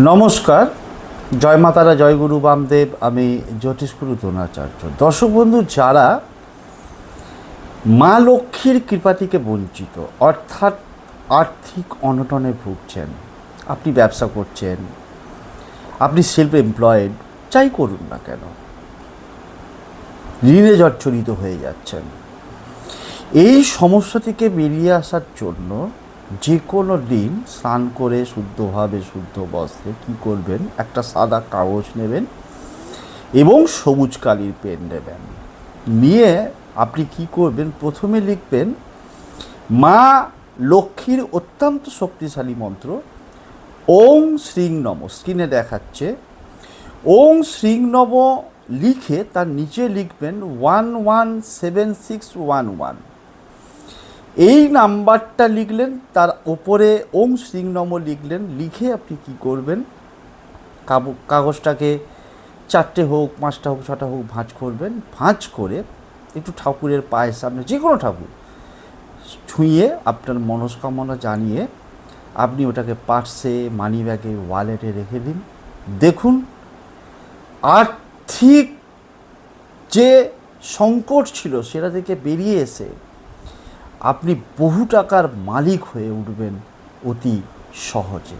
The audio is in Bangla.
নমস্কার, জয় মাতারা, জয় গুরু বামদেব। আমি জ্যোতিষগুরু দ্রোণাচার্য। দর্শক বন্ধু, যারা মা লক্ষ্মীর কৃপা থেকে বঞ্চিত, অর্থাৎ আর্থিক অনটনে ভুগছেন, আপনি ব্যবসা করছেন, আপনি সেলফ এমপ্লয়েড, যাই করুন না কেন, ঋণে জর্জরিত হয়ে যাচ্ছেন, এই সমস্যা থেকে বেরিয়ে আসার জন্য যে কোনো দিন স্নান করে শুদ্ধভাবে শুদ্ধ বস্ত্রে কী করবেন, একটা সাদা কাগজ নেবেন এবং সবুজ কালির পেন নেবেন। নিয়ে আপনি কি করবেন, প্রথমে লিখবেন মা লক্ষ্মীর অত্যন্ত শক্তিশালী মন্ত্র ওং শ্রীং নম। স্ক্রিনে দেখাচ্ছে ওং শ্রীং নম লিখে তার নিচে লিখবেন 117611। এই নাম্বারটা লিখলেন, তার ওপরে ওং শ্রীং নম লিখলেন। লিখে আপনি কি করবেন, কাগজটাকে 4টে হোক, 5টা হোক, 6টা হোক ভাঁজ করবেন। ভাঁজ করে একটু ঠাকুরের পায়ের সামনে, যে কোনো ঠাকুর ছুঁয়ে আপনার মনস্কামনা জানিয়ে আপনি ওটাকে পার্সে, মানি ব্যাগে, ওয়ালেটে রেখে দিন। দেখুন, আর্থিক যে সংকট ছিল সেটা থেকে বেরিয়ে এসে আপনি বহু টাকার মালিক হয়ে উঠবেন অতি সহজে।